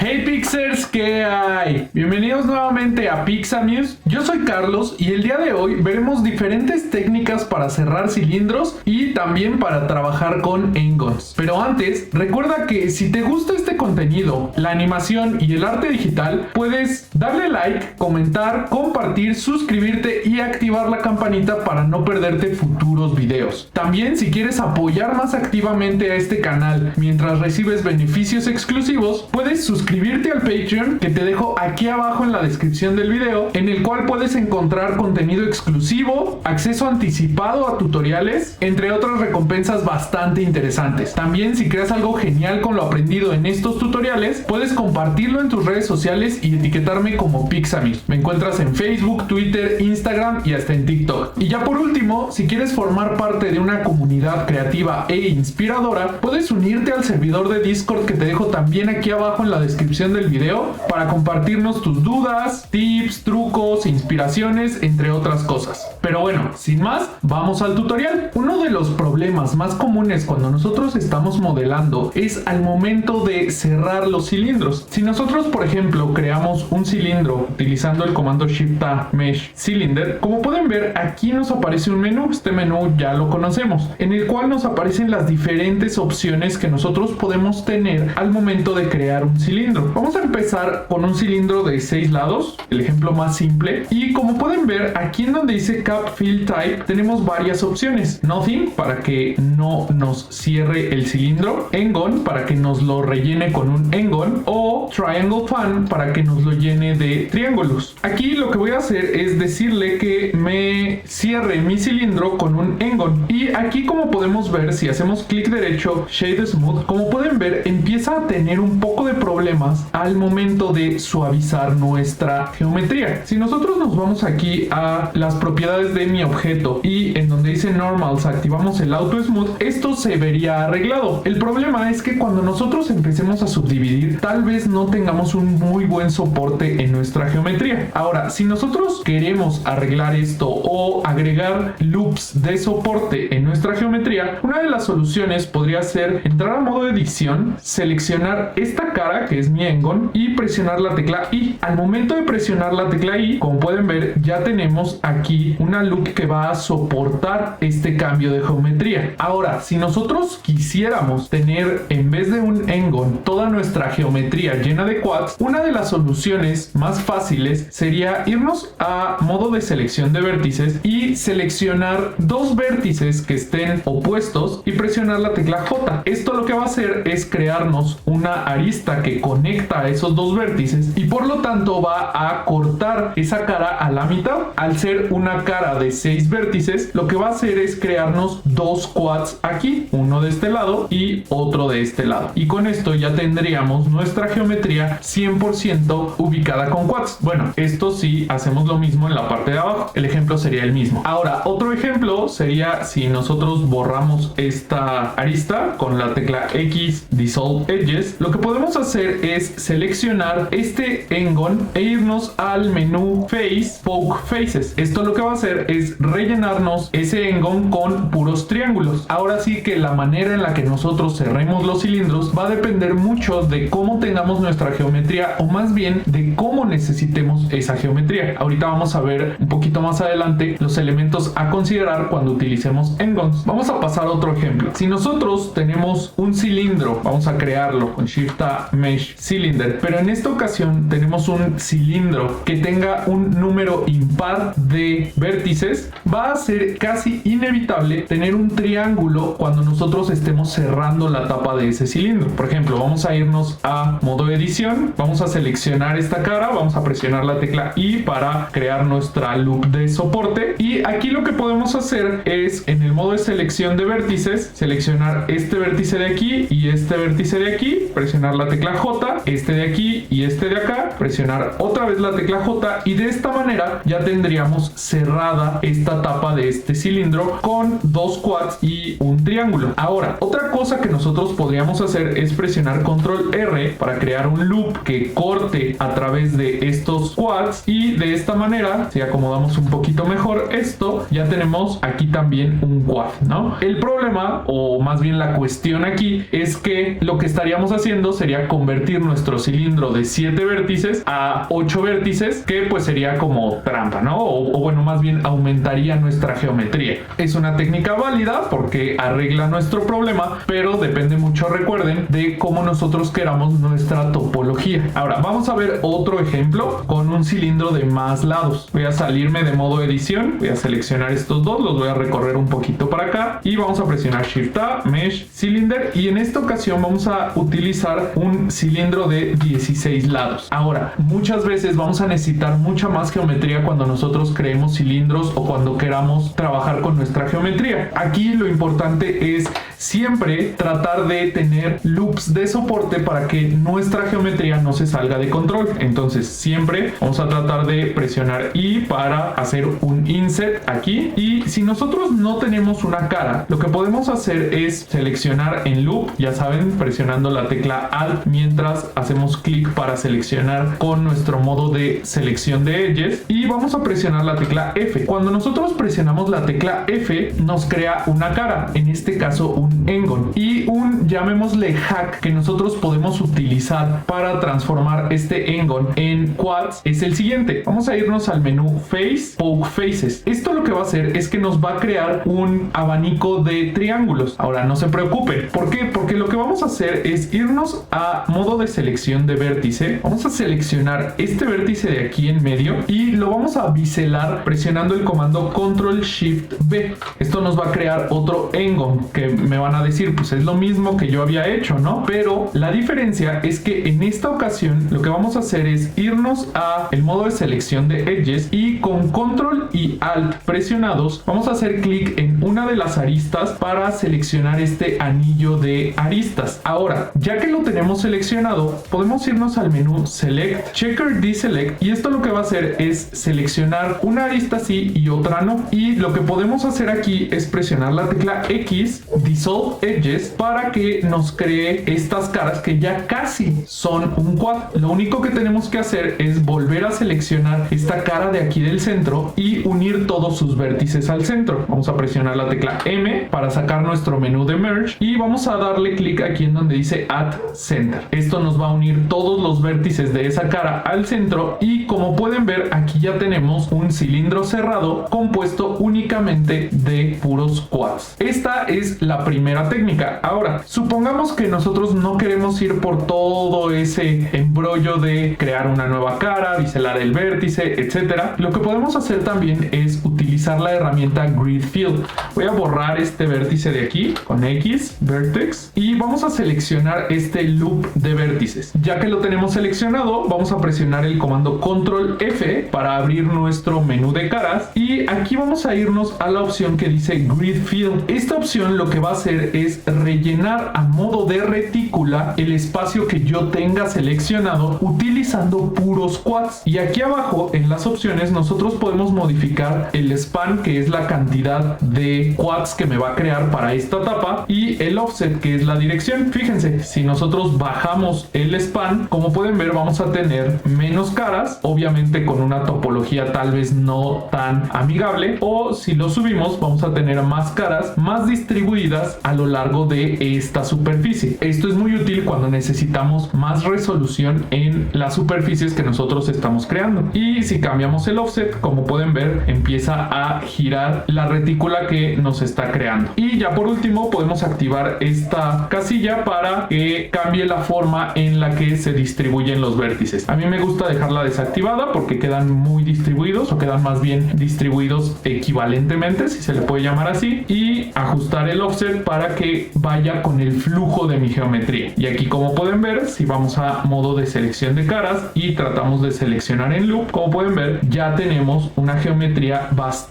Hey Pixers, ¿qué hay? Bienvenidos nuevamente a Pixamuse. Yo soy Carlos y el día de hoy veremos diferentes técnicas para cerrar cilindros y también para trabajar con Engons. Pero antes, recuerda que si te gusta este contenido, la animación y el arte digital, puedes darle like, comentar, compartir, suscribirte y activar la campanita para no perderte futuros videos. También si quieres apoyar más activamente a este canal mientras recibes beneficios exclusivos, puedes suscribirte al Patreon que te dejo aquí abajo en la descripción del video, en el cual puedes encontrar contenido exclusivo, acceso anticipado a tutoriales, entre otras recompensas bastante interesantes. También si creas algo genial con lo aprendido en estos tutoriales, puedes compartirlo en tus redes sociales y etiquetarme como Pixamuse. Me encuentras en Facebook, Twitter, Instagram y hasta en TikTok. Y ya por último, si quieres formar parte de una comunidad creativa e inspiradora, puedes unirte al servidor de Discord que te dejo también aquí abajo en la descripción del video para compartirnos tus dudas, tips, trucos, inspiraciones, entre otras cosas. Pero bueno, sin más, vamos al tutorial. Uno de los problemas más comunes cuando nosotros estamos modelando es al momento de cerrar los cilindros. Si nosotros, por ejemplo, creamos un cilindro utilizando el comando Shift-A Mesh Cylinder, como pueden ver, aquí nos aparece un menú. Este menú ya lo conocemos, en el cual nos aparecen las diferentes opciones que nosotros podemos tener al momento de crear un cilindro. Vamos a empezar con un cilindro de 6 lados, el ejemplo más simple, y como pueden ver aquí en donde dice Cap Fill Type tenemos varias opciones. Nothing para que no nos cierre el cilindro, Engon para que nos lo rellene con un Engon, o Triangle Fan para que nos lo llene de triángulos. Aquí lo que voy a hacer es decirle que me cierre mi cilindro con un Engon, y aquí como podemos ver, si hacemos clic derecho Shade Smooth, como pueden ver empieza a tener un poco de problemas al momento de suavizar nuestra geometría. Si nosotros nos vamos aquí a las propiedades de mi objeto y en donde dice Normals activamos el Auto Smooth, esto se vería arreglado. El problema es que cuando nosotros empecemos a subdividir, tal vez no tengamos un muy buen soporte en nuestra geometría. Ahora, si nosotros queremos arreglar esto o agregar loops de soporte en nuestra geometría, una de las soluciones podría ser entrar a modo edición, seleccionar esta cara que es mi Engon y presionar la tecla I. Al momento de presionar la tecla I, como pueden ver, ya tenemos aquí una loop que va a soportar este cambio de geometría. Ahora, si nosotros quisiéramos tener en vez de un Engon toda nuestra geometría llena de quads, una de las soluciones más fáciles sería irnos a modo de selección de vértices y seleccionar dos vértices que estén opuestos y presionar la tecla J. Esto lo que va a hacer es crearnos una arista que conecta a esos dos vértices y por lo tanto va a cortar esa cara a la mitad. Al ser una cara de 6 vértices, lo que va a hacer es crearnos dos quads aquí, uno de este lado y otro de este lado, y con esto ya tendríamos nuestra geometría 100% ubicada con quads. Bueno, esto sí hacemos lo mismo en la parte de abajo, el ejemplo sería el mismo. Ahora, otro ejemplo sería si nosotros borramos esta arista con la tecla X Dissolve Edges, lo que podemos hacer es seleccionar este Engon e irnos al menú Face Poke Faces. Esto lo que va a hacer es rellenarnos ese Engon con puros triángulos. Ahora sí que la manera en la que nosotros cerremos los cilindros va a depender mucho de cómo tengamos nuestra geometría, o más bien de cómo necesitemos esa geometría. Ahorita vamos a ver un poquito más adelante los elementos a considerar cuando utilicemos Engons. Vamos a pasar a otro ejemplo. Si nosotros tenemos un cilindro, vamos a crearlo con Shift-A Mesh Cylinder, pero en esta ocasión tenemos un cilindro que tenga un número impar de vértices, va a ser casi inevitable tener un triángulo cuando nosotros estemos cerrando la tapa de ese cilindro. Por ejemplo, vamos a irnos a modo edición, vamos a seleccionar esta cara, vamos a presionar la tecla I para crear nuestra loop de soporte, y aquí lo que podemos hacer es en el modo de selección de vértices seleccionar este vértice de aquí y este vértice de aquí, presionar la tecla J, este de aquí y este de acá, presionar otra vez la tecla J, y de esta manera ya tendríamos cerrada esta tapa de este cilindro con dos quads y un triángulo. triángulo. Ahora, otra cosa que nosotros podríamos hacer es presionar control R para crear un loop que corte a través de estos quads, y de esta manera, si acomodamos un poquito mejor esto, ya tenemos aquí también un quad, ¿no? El problema, o más bien la cuestión aquí, es que lo que estaríamos haciendo sería convertir nuestro cilindro de 7 vértices a 8 vértices, que pues sería como trampa, ¿no? O bueno, más bien aumentaría nuestra geometría. Es una técnica válida porque arregla nuestro problema, pero depende mucho, recuerden, de cómo nosotros queramos nuestra topología. Ahora, vamos a ver otro ejemplo con un cilindro de más lados. Voy a salirme de modo edición, voy a seleccionar estos dos, los voy a recorrer un poquito para acá y vamos a presionar Shift A, Mesh, Cylinder, y en esta ocasión vamos a utilizar un cilindro de 16 lados. Ahora, muchas veces vamos a necesitar mucha más geometría cuando nosotros creemos cilindros o cuando queramos trabajar con nuestra geometría. Aquí lo importante es siempre tratar de tener loops de soporte para que nuestra geometría no se salga de control. Entonces siempre vamos a tratar de presionar I para hacer un inset aquí, y si nosotros no tenemos una cara, lo que podemos hacer es seleccionar en loop, ya saben, presionando la tecla Alt mientras hacemos clic para seleccionar con nuestro modo de selección de edges, y vamos a presionar la tecla F. Cuando nosotros presionamos la tecla F nos crea una cara, en este caso un engon, y un, llamémosle, hack que nosotros podemos utilizar para transformar este engon en quads es el siguiente. Vamos a irnos al menú Face, Poke Faces. Esto lo que va a hacer es que nos va a crear un abanico de triángulos. Ahora, no se preocupen. ¿Por qué? Porque lo que vamos a hacer es irnos a modo de selección de vértice. Vamos a seleccionar este vértice de aquí en medio y lo vamos a biselar presionando el comando Control Shift B. Esto nos va a crear otro engon, que me van a decir, pues es lo mismo que yo había hecho, ¿no? Pero la diferencia es que en esta ocasión lo que vamos a hacer es irnos a el modo de selección de edges y con Control y Alt presionados vamos a hacer clic en una de las aristas para seleccionar este anillo de aristas. Ahora, ya que lo tenemos seleccionado, podemos irnos al menú Select, Checker Deselect, y esto lo que va a hacer es seleccionar una arista sí y otra no. Y lo que podemos hacer aquí es presionar la tecla X, Dissolve Edges, para que nos cree estas caras que ya casi son un quad. Lo único que tenemos que hacer es volver a seleccionar esta cara de aquí del centro y unir todos sus vértices al centro. Vamos a presionar la tecla M para sacar nuestro menú de Merge y vamos a darle clic aquí en donde dice Add Center. Esto nos va a unir todos los vértices de esa cara al centro, y como pueden ver aquí ya tenemos un cilindro cerrado compuesto únicamente de puros quads. Esta es la primera técnica. Ahora, supongamos que nosotros no queremos ir por todo ese embrollo de crear una nueva cara, biselar el vértice, etcétera. Lo que podemos hacer también es utilizar la herramienta Grid Fill. Voy a borrar este vértice de aquí con X, Vertex, y vamos a seleccionar este loop de vértices. Ya que lo tenemos seleccionado, vamos a presionar el comando Control F para abrir nuestro menú de caras, y aquí vamos a irnos a la opción que dice Grid Fill. Esta opción lo que va a hacer es rellenar a modo de retícula el espacio que yo tenga seleccionado utilizando puros quads. Y aquí abajo en las opciones nosotros podemos modificar el span, que es la cantidad de quads que me va a crear para esta tapa, y el offset, que es la dirección. Fíjense, si nosotros bajamos el span, como pueden ver, vamos a tener menos caras, obviamente con una topología tal vez no tan amigable, o si lo subimos vamos a tener más caras más distribuidas a lo largo de esta superficie. Esto es muy útil cuando necesitamos más resolución en las superficies que nosotros estamos creando. Y si cambiamos el offset, como pueden ver, empieza a girar la retícula que nos está creando. Y ya por último podemos activar esta casilla para que cambie la forma en la que se distribuyen los vértices. A mí me gusta dejarla desactivada porque quedan muy distribuidos, o quedan más bien distribuidos equivalentemente, si se le puede llamar así, y ajustar el offset para que vaya con el flujo de mi geometría. Y aquí, como pueden ver, si vamos a modo de selección de caras y tratamos de seleccionar en loop, como pueden ver, ya tenemos una geometría bastante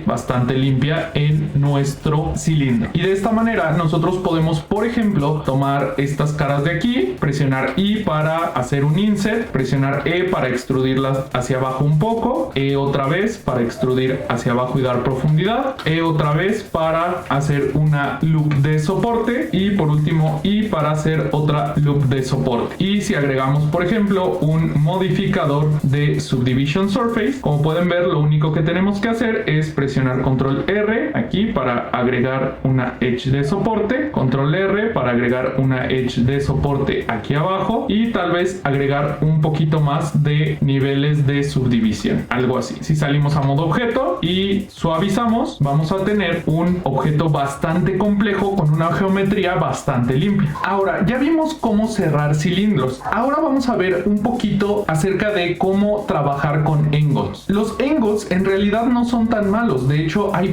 bastante limpia en nuestro cilindro. Y de esta manera nosotros podemos, por ejemplo, tomar estas caras de aquí, presionar I para hacer un insert, presionar E para extrudirlas hacia abajo un poco, E otra vez para extrudir hacia abajo y dar profundidad, E otra vez para hacer una loop de soporte y por último I para hacer otra loop de soporte. Y si agregamos, por ejemplo, un modificador de Subdivision Surface, como pueden ver, lo único que tenemos que hacer es presionar control R aquí para agregar una edge de soporte, control R para agregar una edge de soporte aquí abajo y tal vez agregar un poquito más de niveles de subdivisión, algo así. Si salimos a modo objeto y suavizamos, vamos a tener un objeto bastante complejo con una geometría bastante limpia. Ahora, ya vimos cómo cerrar cilindros. Ahora vamos a ver un poquito acerca de cómo trabajar con engons. Los engons en realidad no son tan malos. De hecho, hay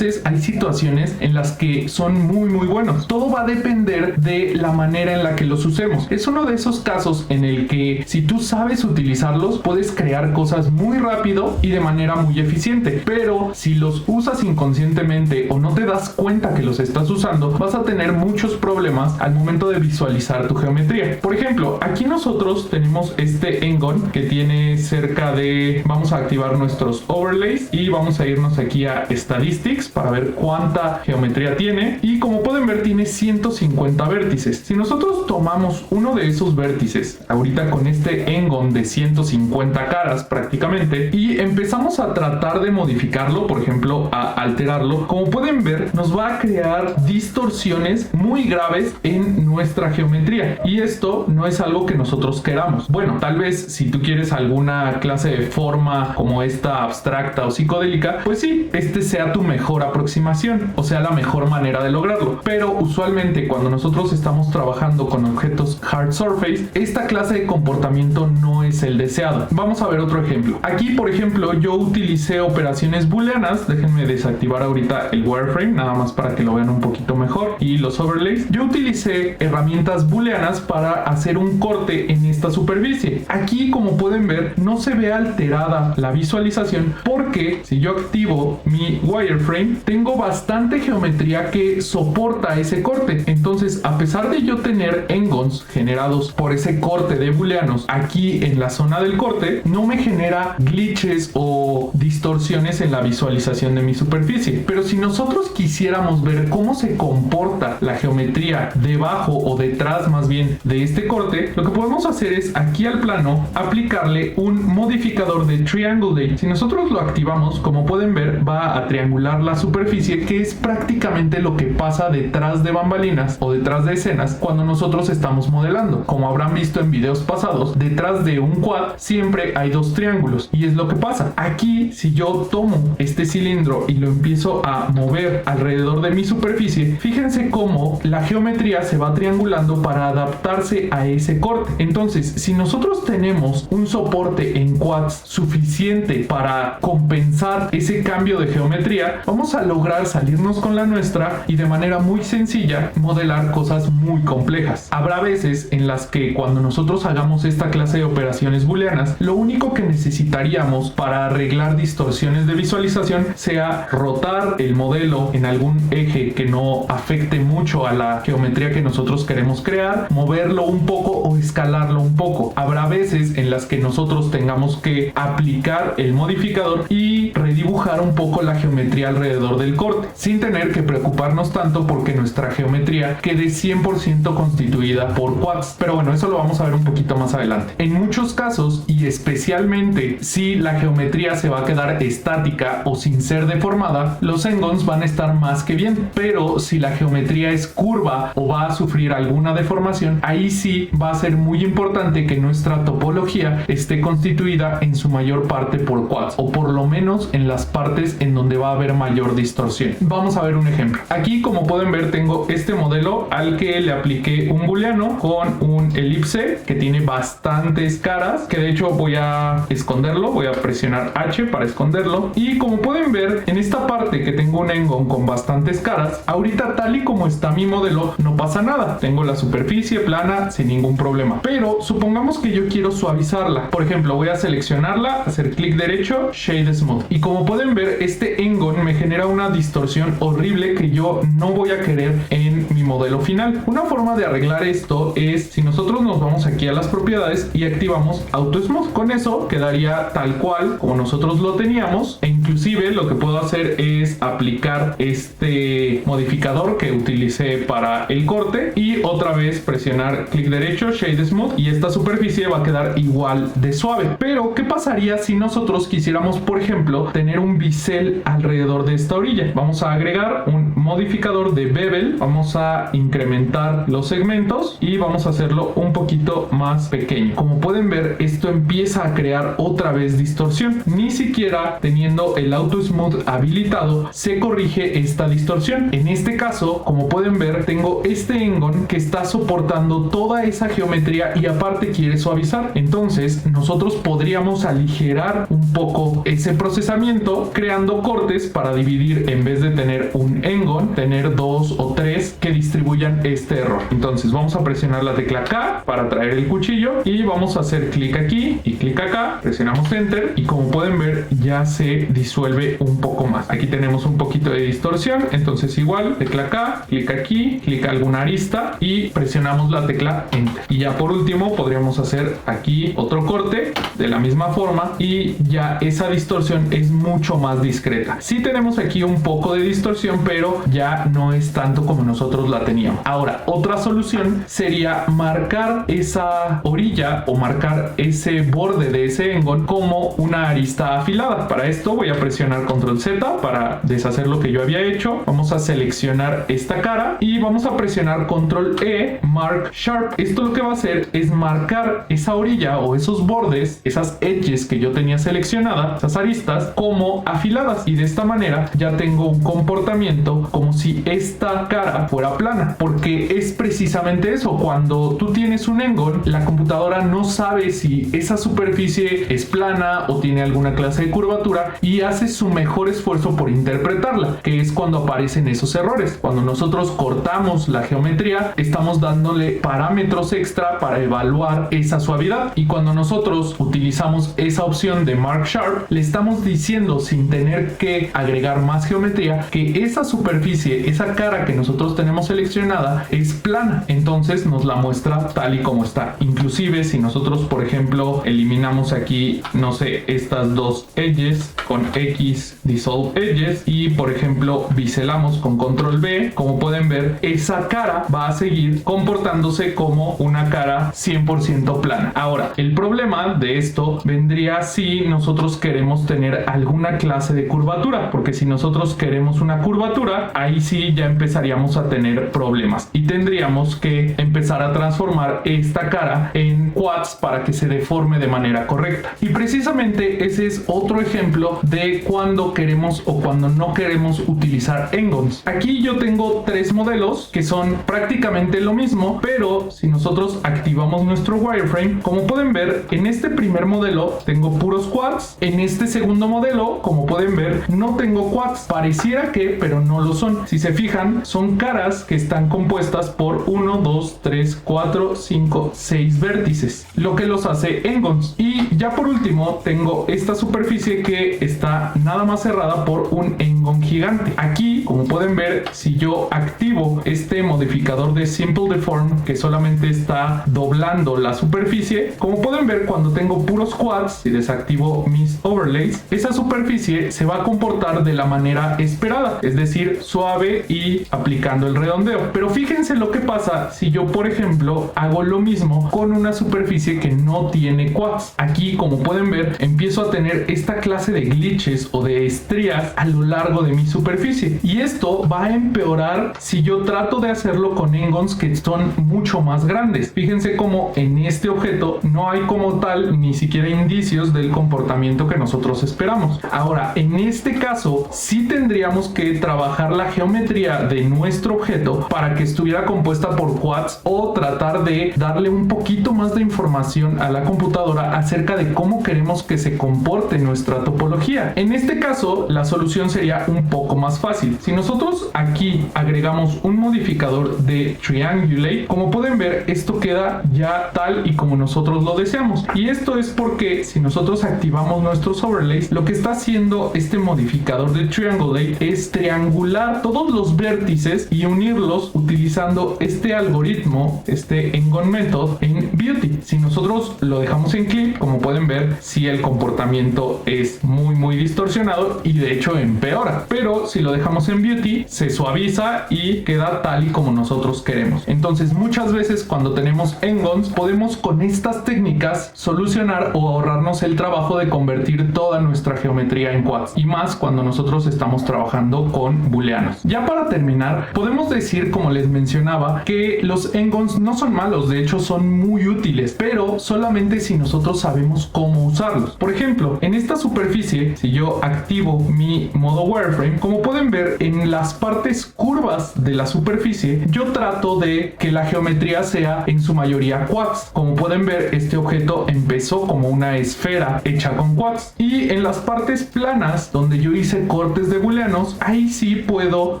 situaciones en las que son muy buenos. Todo va a depender de la manera en la que los usemos. Es uno de esos casos en el que si tú sabes utilizarlos, puedes crear cosas muy rápido y de manera muy eficiente. Pero si los usas inconscientemente o no te das cuenta que los estás usando, vas a tener muchos problemas al momento de visualizar tu geometría. Por ejemplo, aquí nosotros tenemos este engon que tiene cerca de... Vamos a activar nuestros overlays y vamos a irnos aquí a Statistics para ver cuánta geometría tiene. Y como pueden ver, tiene 150 vértices. Si nosotros tomamos uno de esos vértices, ahorita con este engon de 150 caras prácticamente, y empezamos a tratar de modificarlo, por ejemplo, a alterarlo, como pueden ver, nos va a crear distorsiones muy graves en nuestra geometría. Y esto no es algo que nosotros queramos. Bueno, tal vez si tú quieres alguna clase de forma como esta abstracta o psicodélica, pues sí, este sea tu mejor aproximación, o sea, la mejor manera de lograrlo. Pero usualmente cuando nosotros estamos trabajando con objetos hard surface, esta clase de comportamiento no es el deseado. Vamos a ver otro ejemplo. Aquí, por ejemplo, yo utilicé operaciones booleanas. Déjenme desactivar ahorita el wireframe, nada más para que lo vean un poquito mejor, y los overlays. Yo utilicé herramientas booleanas para hacer un corte en esta superficie. Aquí, como pueden ver, no se ve alterada la visualización porque si yo activo mi wireframe, tengo bastante geometría que soporta ese corte. Entonces, a pesar de yo tener engons generados por ese corte de booleanos aquí en la zona del corte, no me genera glitches o distorsiones en la visualización de mi superficie. Pero si nosotros quisiéramos ver cómo se comporta la geometría debajo o detrás más bien de este corte, lo que podemos hacer es aquí al plano aplicarle un modificador de Triangulate. Si nosotros lo activamos, como pueden ver, va a triangular la superficie, que es prácticamente lo que pasa detrás de bambalinas o detrás de escenas cuando nosotros estamos modelando. Como habrán visto en videos pasados, detrás de un quad siempre hay dos triángulos y es lo que pasa. Aquí, si yo tomo este cilindro y lo empiezo a mover alrededor de mi superficie, fíjense cómo la geometría se va triangulando para adaptarse a ese corte. Entonces, si nosotros tenemos un soporte en quads suficiente para compensar ese cambio de geometría, vamos a lograr salirnos con la nuestra y de manera muy sencilla modelar cosas muy complejas. Habrá veces en las que cuando nosotros hagamos esta clase de operaciones booleanas, lo único que necesitaríamos para arreglar distorsiones de visualización sea rotar el modelo en algún eje que no afecte mucho a la geometría que nosotros queremos crear, moverlo un poco o escalarlo un poco. Habrá veces en las que nosotros tengamos que aplicar el modificador y redibujar un poco la geometría alrededor del corte, sin tener que preocuparnos tanto porque nuestra geometría quede 100% constituida por quads. Pero bueno, eso lo vamos a ver un poquito más adelante. En muchos casos, y especialmente si la geometría se va a quedar estática o sin ser deformada, los engons van a estar más que bien. Pero si la geometría es curva o va a sufrir alguna deformación, ahí sí va a ser muy importante que nuestra topología esté constituida en su mayor parte por quads, o por lo menos en las partes en donde va a haber mayor distorsión. Vamos a ver un ejemplo. Aquí, como pueden ver, tengo este modelo al que le apliqué un booleano con un elipse que tiene bastantes caras, que de hecho voy a esconderlo, voy a presionar H para esconderlo, y como pueden ver, en esta parte que tengo un engon con bastantes caras, ahorita tal y como está mi modelo no pasa nada, tengo la superficie plana sin ningún problema. Pero supongamos que yo quiero suavizarla. Por ejemplo, voy a seleccionarla, hacer clic derecho, Shade Smooth. Y como pueden ver, este N-Gon me genera una distorsión horrible que yo no voy a querer en mi modelo final. Una forma de arreglar esto es si nosotros nos vamos aquí a las propiedades y activamos Auto Smooth. Con eso quedaría tal cual como nosotros lo teníamos, e inclusive lo que puedo hacer es aplicar este modificador que utilicé para el corte y otra vez presionar clic derecho, Shade Smooth, y esta superficie va a quedar igual de suave. Pero ¿qué pasaría si nosotros quisiéramos, por ejemplo, tener un bisel alrededor de esta orilla? Vamos a agregar un modificador de bevel, vamos a incrementar los segmentos y vamos a hacerlo un poquito más pequeño. Como pueden ver, esto empieza a crear otra vez distorsión. Ni siquiera teniendo el Auto Smooth habilitado se corrige esta distorsión. En este caso, como pueden ver, tengo este N-Gon que está soportando toda esa geometría y aparte quiere suavizar. Entonces nosotros podríamos aligerar un poco ese procesamiento creando cortes para dividir, en vez de tener un N-Gon, tener 2 o 3 que distribuyan este error. Entonces vamos a presionar la tecla K para traer el cuchillo y vamos a hacer clic aquí y clic acá, presionamos Enter y como pueden ver ya se disuelve un poco más. Aquí tenemos un poquito de distorsión, entonces igual tecla K, clic aquí, clic a alguna arista y presionamos la tecla Enter. Y ya por último podríamos hacer aquí otro corte de la misma forma y ya esa distorsión es mucho más discreta. Sí tenemos aquí un poco de distorsión, pero ya no es tanto como nosotros la teníamos. Ahora, otra solución sería marcar esa orilla o marcar ese borde de ese N-Gon como una arista afilada. Para esto voy a presionar Control Z para deshacer lo que yo había hecho. Vamos a seleccionar esta cara y vamos a presionar Control E, Mark Sharp. Esto lo que va a hacer es marcar esa orilla o esos bordes, esas edges que yo tenía seleccionadas, esas aristas, como afiladas, y de esta manera ya tengo un comportamiento como si esta cara fuera plana, porque es precisamente eso. Cuando tú tienes un N-Gon, la computadora no sabe si esa superficie es plana o tiene alguna clase de curvatura y hace su mejor esfuerzo por interpretarla, que es cuando aparecen esos errores. Cuando nosotros cortamos la geometría, estamos dándole parámetros extra para evaluar esa suavidad, y cuando nosotros utilizamos esa opción de Mark Sharp, le estamos diciendo, sin tener que agregar más geometría, que esa superficie, esa cara que nosotros tenemos seleccionada es plana. Entonces nos la muestra tal y como está. Inclusive si nosotros, por ejemplo, eliminamos aquí, no sé, estas dos edges con X, Dissolve Edges, y por ejemplo biselamos con Control B, como pueden ver, esa cara va a seguir comportándose como una cara 100% plana. Ahora, el problema de esto vendría si nosotros queremos tener alguna clase de curvatura, porque si nosotros queremos una curvatura, ahí sí ya empezaríamos a tener problemas y tendríamos que empezar a transformar esta cara en quads para que se deforme de manera correcta. Y precisamente ese es otro ejemplo de cuando queremos o cuando no queremos utilizar N-Gons. Aquí yo tengo 3 modelos que son prácticamente lo mismo, pero si nosotros activamos nuestro wireframe, como pueden ver, en este primer modelo tengo puros quads. En este segundo modelo, como pueden ver, no tengo quads. Pareciera que, pero no lo son. Si se fijan, son caras que están compuestas por 1, 2, 3, 4, 5, 6 vértices, lo que los hace N-Gons. Y ya por último tengo esta superficie que está nada más cerrada por un N-Gon gigante. Aquí, como pueden ver, si yo activo este modificador de Simple Deform, que solamente está doblando la superficie, como pueden ver, cuando tengo puros quads y desactivo mis overlays, esa superficie se va a comportar de la manera esperada, es decir, suave y aplicando el redondeo. Pero fíjense lo que pasa si yo, por ejemplo, hago lo mismo con una superficie que no tiene quads. Aquí, como pueden ver, empiezo a tener esta clase de glitches o de estrías a lo largo de mi superficie, y esto va a empeorar si yo trato de hacerlo con N-Gons que son mucho más grandes. Fíjense como en este objeto no hay como tal ni siquiera indicios del comportamiento que nosotros esperamos. Ahora, en este caso, sí tendríamos que trabajar la geometría de nuestro objeto para que estuviera compuesta por quads o tratar de darle un poquito más de información a la computadora acerca de cómo queremos que se comporte nuestra topología. En este caso, la solución sería un poco más fácil. Si nosotros aquí agregamos un modificador de triangulate, como pueden ver, esto queda ya tal y como nosotros lo deseamos. Y esto es porque si nosotros activamos nuestros overlays, lo que está haciendo este modificador de triangulate es triangular todos los vértices y unirlos utilizando este algoritmo, este Ngon method en Beauty. Si nosotros lo dejamos en Clip, como pueden ver, si el comportamiento es muy distorsionado y de hecho empeora. Pero si lo dejamos en Beauty, se suaviza y queda tal y como nosotros queremos. Entonces, muchas veces cuando tenemos Ngons, podemos con estas técnicas solucionar o ahorrarnos el trabajo de convertir toda nuestra geometría en quads, y más cuando nosotros estamos trabajando con booleanos. Ya para terminar, podemos decir, como les mencionaba, que los Ngons no son malos, de hecho son muy útiles, pero solamente si nosotros sabemos cómo usarlos. Por ejemplo, en esta superficie, si yo activo mi modo wireframe, como pueden ver, en las partes curvas de la superficie, yo trato de que la geometría sea en su mayoría quads. Como pueden ver, este objeto empezó como una esfera hecha con quads, y en las partes planas donde yo hice cortes de booleanos, ahí sí puedo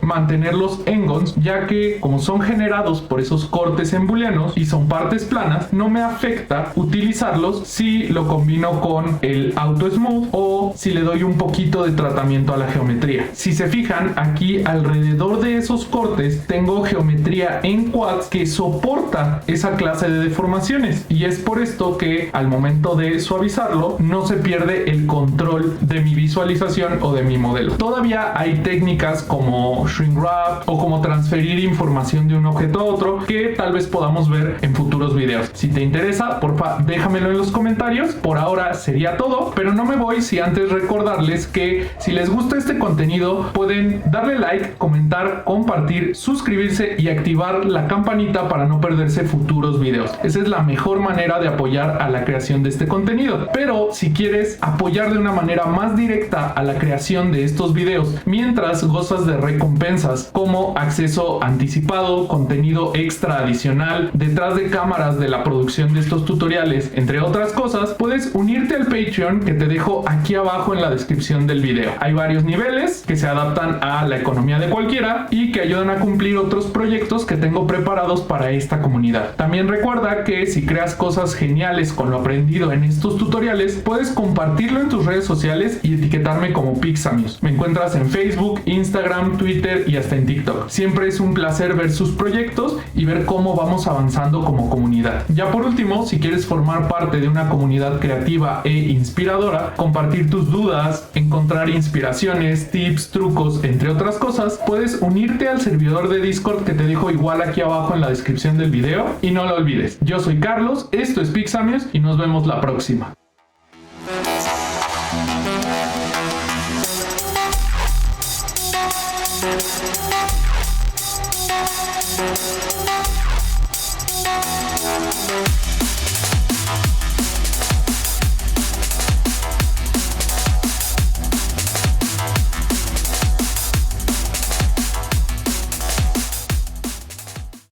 mantener los Ngons, ya que como son generados por esos cortes en booleanos y son partes planas, no me afecta utilizarlos si lo combino con el auto smooth o si le doy un poquito de tratamiento a la geometría. Si se fijan, aquí alrededor de esos cortes tengo geometría en quads que soporta esa clase de deformaciones, y es por esto que al momento de suavizarlo no se pierde el control de mi visualización o de mi modelo. Todavía hay técnicas como shrink wrap o como transferir información de un objeto a otro que tal vez podamos ver en futuros videos. Si te interesa, porfa, déjamelo en los comentarios. Por ahora sería todo, pero no me voy sin antes recordarles que si les gusta este contenido, pueden darle like, comentar, compartir, suscribirse y activar la campanita para no perderse futuros videos. Esa es la mejor manera de apoyar a la creación de este contenido. Pero si quieres apoyar de una manera más directa a la creación de estos videos mientras gozas de recompensas como acceso anticipado, contenido extra adicional, detrás de cámaras de la producción de estos tutoriales, entre otras cosas, puedes unirte al Patreon que te dejo aquí abajo en la descripción del video. Hay varios niveles que se adaptan a la economía de cualquiera y que ayudan a cumplir otros proyectos que tengo preparados para esta comunidad. También recuerda que si creas cosas geniales con lo aprendido en estos tutoriales, puedes compartirlo en tus redes sociales y etiquetarme como Pixamius. Me encuentras en Facebook, Instagram, Twitter y hasta en TikTok. Siempre es un placer ver sus proyectos y ver cómo vamos avanzando como comunidad. Ya por último, si quieres formar parte de una comunidad creativa e inspiradora, compartir tus dudas, encontrar inspiraciones, tips, trucos, entre otras cosas, puedes unirte al servidor de Discord que te dejo igual aquí abajo en la descripción del video. Y no lo olvides, yo soy Carlos, esto es Pixamius y nos vemos la próxima.